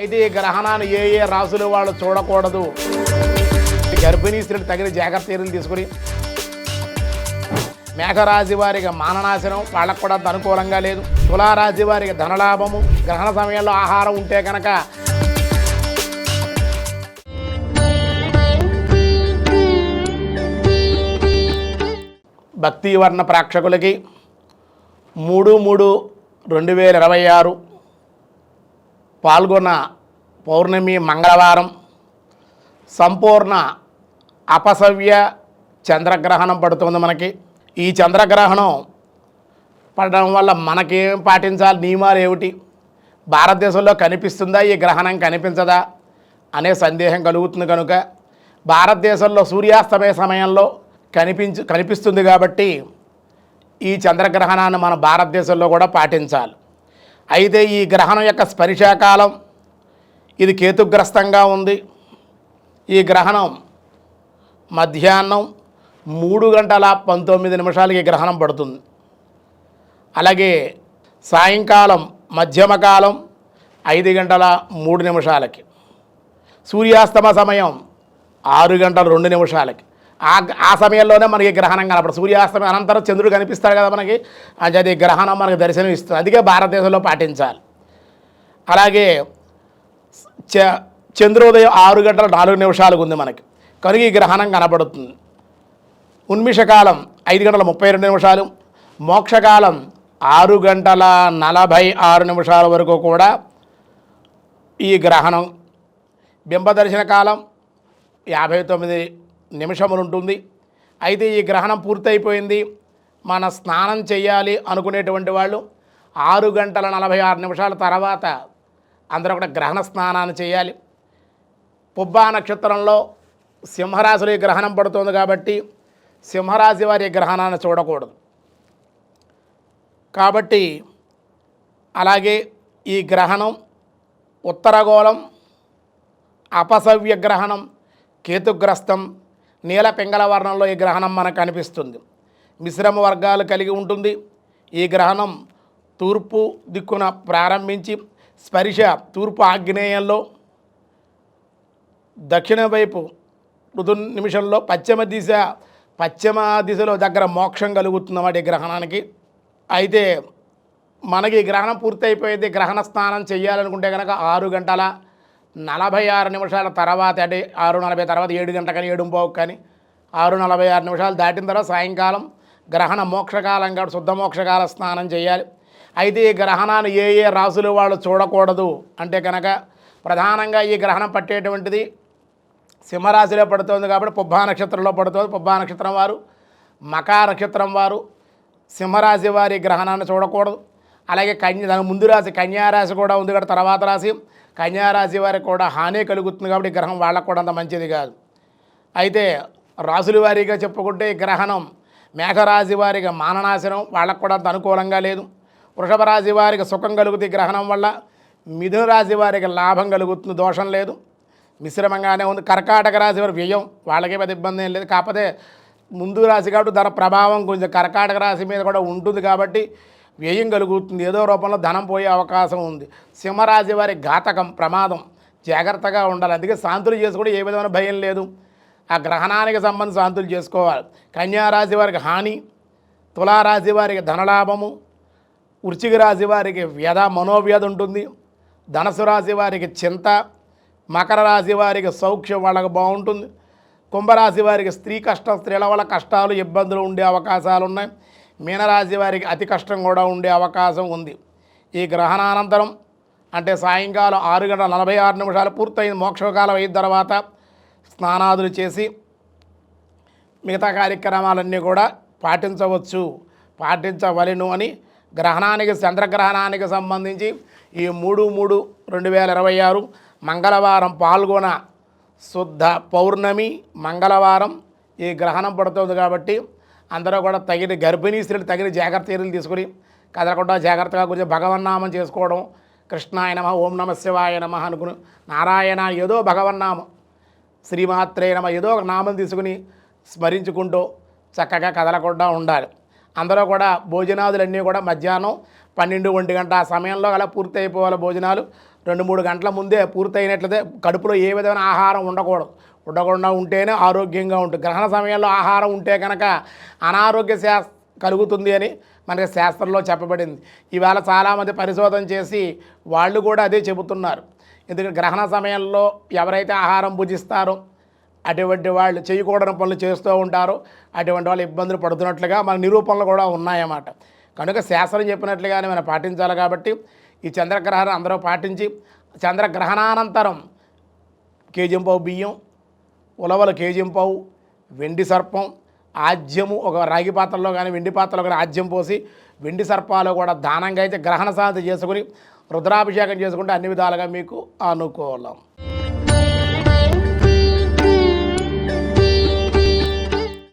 అయితే ఈ గ్రహణాన్ని ఏ ఏ రాసులు వాళ్ళు చూడకూడదు, గర్భిణీ స్త్రీలు తగిన జాగ్రత్త చర్యలు తీసుకుని, మేఘరాశి వారికి మాననాశనం వాళ్ళకు కూడా అనుకూలంగా లేదు, తులారాశి వారికి ధనలాభము, గ్రహణ సమయంలో ఆహారం ఉంటే కనుక భక్తి వర్ణ ప్రేక్షకులకి 3/3/2026 పాల్గొన్న పౌర్ణమి మంగళవారం సంపూర్ణ అపసవ్య చంద్రగ్రహణం పడుతుంది. మనకి ఈ చంద్రగ్రహణం పడడం వల్ల మనకేం పాటించాలి, నియమాలు ఏమిటి, భారతదేశంలో కనిపిస్తుందా ఈ గ్రహణం కనిపించదా అనే సందేహం కలుగుతుంది. కనుక భారతదేశంలో సూర్యాస్తమయ సమయంలో కనిపిస్తుంది కాబట్టి ఈ చంద్రగ్రహణాన్ని మన భారతదేశంలో కూడా పాటించాలి. అయితే ఈ గ్రహణం యొక్క స్పర్శాకాలం ఇది కేతుగ్రస్తంగా ఉంది. ఈ గ్రహణం మధ్యాహ్నం 3:19 ఈ గ్రహణం పడుతుంది. అలాగే సాయంకాలం మధ్యమకాలం 5:03 సూర్యాస్తమ సమయం 6:02 ఆ సమయంలోనే మనకి గ్రహణం కనపడదు. సూర్యాస్తమయం అనంతరం చంద్రుడు కనిపిస్తాడు కదా మనకి, అది గ్రహణం మనకి దర్శనం ఇస్తుంది. అందుకే భారతదేశంలో పాటించాలి. అలాగే చంద్రోదయం 6:04 ఉంది మనకి, కనుక ఈ గ్రహణం కనపడుతుంది. ఉన్మిషకాలం 5:32, మోక్షకాలం 6:46 వరకు కూడా ఈ గ్రహణం. బింబదర్శన కాలం 59 నిమిషములు ఉంటుంది. అయితే ఈ గ్రహణం పూర్తయిపోయింది, మన స్నానం చేయాలి అనుకునేటువంటి వాళ్ళు 6:46 తర్వాత అందరూ కూడా గ్రహణ స్నానాన్ని చేయాలి. పుబ్బా నక్షత్రంలో సింహరాశిలో ఈ గ్రహణం పడుతుంది కాబట్టి సింహరాశి వారి గ్రహణాన్ని చూడకూడదు. కాబట్టి అలాగే ఈ గ్రహణం ఉత్తరగోళం అపసవ్య గ్రహణం కేతుగ్రస్తం నీల పింగళ వర్ణంలో ఈ గ్రహణం మనకు కనిపిస్తుంది. మిశ్రమ వర్గాలు కలిగి ఉంటుంది. ఈ గ్రహణం తూర్పు దిక్కున ప్రారంభించి స్పర్శ తూర్పు ఆగ్నేయంలో, దక్షిణ వైపు ఋతు నిమిషంలో పశ్చిమ దిశలో దగ్గర మోక్షం కలుగుతుందన్నమాట ఈ గ్రహణానికి. అయితే మనకి ఈ గ్రహణం పూర్తయిపోయింది, గ్రహణ స్నానం చేయాలనుకుంటే కనుక 6:46 తర్వాత, అంటే 6:40 తర్వాత 7 గంటల కానీ 7:15 కానీ 6:46 దాటిన తర్వాత సాయంకాలం గ్రహణ మోక్షకాలం కాబట్టి శుద్ధ మోక్షకాల స్నానం చేయాలి. అయితే ఈ గ్రహణాన్ని ఏ ఏ రాసులు వాళ్ళు చూడకూడదు అంటే కనుక ప్రధానంగా ఈ గ్రహణం పట్టేటువంటిది సింహరాశిలో పడుతుంది కాబట్టి పుబ్బా నక్షత్రంలో పడుతుంది. పుబ్బా నక్షత్రం వారు, మకా నక్షత్రం వారు సింహరాశి వారి గ్రహణాన్ని చూడకూడదు. అలాగే దాని ముందు రాశి కన్యారాశి కూడా ఉంది కాబట్టి తర్వాత రాశి కన్యారాశి వారికి కూడా హాని కలుగుతుంది కాబట్టి ఈ గ్రహం వాళ్ళకు కూడా అంత మంచిది కాదు. అయితే రాశుల వారీగా చెప్పుకుంటే ఈ గ్రహణం మేఘరాశి వారికి మాననాశనం వాళ్ళకు కూడా అంత అనుకూలంగా లేదు. వృషభ రాశి వారికి సుఖం కలుగుతుంది ఈ గ్రహణం వల్ల. మిథున రాశి వారికి లాభం కలుగుతుంది, దోషం లేదు, మిశ్రమంగానే ఉంది. కర్కాటక రాశి వారి వ్యయం, వాళ్ళకే పెద్ద ఇబ్బంది ఏం లేదు. కాకపోతే ముందు రాశి కాబట్టి దాని ప్రభావం కొంచెం కర్కాటక రాశి మీద కూడా ఉంటుంది కాబట్టి వ్యయం కలుగుతుంది, ఏదో రూపంలో ధనం పోయే అవకాశం ఉంది. సింహరాశి వారి ఘాతకం, ప్రమాదం, జాగ్రత్తగా ఉండాలి. అందుకే శాంతులు చేసుకోవడం ఏ విధమైన భయం లేదు. ఆ గ్రహణానికి సంబంధించి శాంతులు చేసుకోవాలి. కన్యారాశి వారికి హాని, తులారాశి వారికి ధనలాభము, వృశ్చిక రాశి వారికి మనోవ్యధ ఉంటుంది, ధనసు రాశి వారికి చింత, మకర రాశి వారికి సౌఖ్యం వాళ్ళకి బాగుంటుంది, కుంభరాశి వారికి స్త్రీల వల్ల కష్టాలు ఇబ్బందులు ఉండే అవకాశాలు ఉన్నాయి, మీనరాశి వారికి అతి కష్టం కూడా ఉండే అవకాశం ఉంది. ఈ గ్రహణానంతరం అంటే సాయంకాలం 6:46 పూర్తయిన మోక్షకాలం అయిన తర్వాత స్నానాదులు చేసి మిగతా కార్యక్రమాలన్నీ కూడా పాటించవలెను అని గ్రహణానికి చంద్రగ్రహణానికి సంబంధించి ఈ 3/3/2026 మంగళవారం పాల్గొన శుద్ధ పౌర్ణమి మంగళవారం ఈ గ్రహణం పడుతుంది కాబట్టి అందరూ కూడా గర్భిణీ స్త్రీలు తగిన జాగ్రత్త చర్యలు తీసుకుని కదలకుండా జాగ్రత్తగా కొంచెం భగవన్నామం చేసుకోవడం, కృష్ణాయ నమ, ఓం నమ శివాయ నమ అనుకుని, నారాయణ ఏదో భగవన్నామం, శ్రీమాత్రే నమ ఏదో ఒక నామం తీసుకుని స్మరించుకుంటూ చక్కగా కదలకుండా ఉండాలి. అందరూ కూడా భోజనాదులన్నీ కూడా మధ్యాహ్నం 12-1 గంట ఆ సమయంలో అలా పూర్తి అయిపోవాలి. భోజనాలు 2-3 గంటల ముందే పూర్తయినట్లయితే కడుపులో ఏ విధమైన ఆహారం ఉండకుండా ఉంటేనే ఆరోగ్యంగా ఉంటుంది. గ్రహణ సమయంలో ఆహారం ఉంటే కనుక అనారోగ్య కలుగుతుంది అని మనకి శాస్త్రంలో చెప్పబడింది. ఈవేళ చాలామంది పరిశోధన చేసి వాళ్ళు కూడా అదే చెబుతున్నారు. ఎందుకంటే గ్రహణ సమయంలో ఎవరైతే ఆహారం భుజిస్తారో అటువంటి వాళ్ళు చేయకూడని పనులు చేస్తూ ఉంటారో అటువంటి వాళ్ళు ఇబ్బందులు పడుతున్నట్లుగా మన నిరూపణలు కూడా ఉన్నాయన్నమాట. కనుక శాస్త్రం చెప్పినట్లుగానే మనం పాటించాలి. కాబట్టి ఈ చంద్రగ్రహణం అందరూ పాటించి చంద్రగ్రహణానంతరం కేజింపావు బియ్యం, ఉలవలు కేజింపావు, వెండి సర్పం, ఆజ్యము ఒక రాగి పాత్రలో కానీ వెండి పాత్రలో కానీ ఆజ్యం పోసి వెండి సర్పాలు కూడా దానంగా అయితే గ్రహణ శాంతి చేసుకుని రుద్రాభిషేకం చేసుకుంటే అన్ని విధాలుగా మీకు అనుకూలం.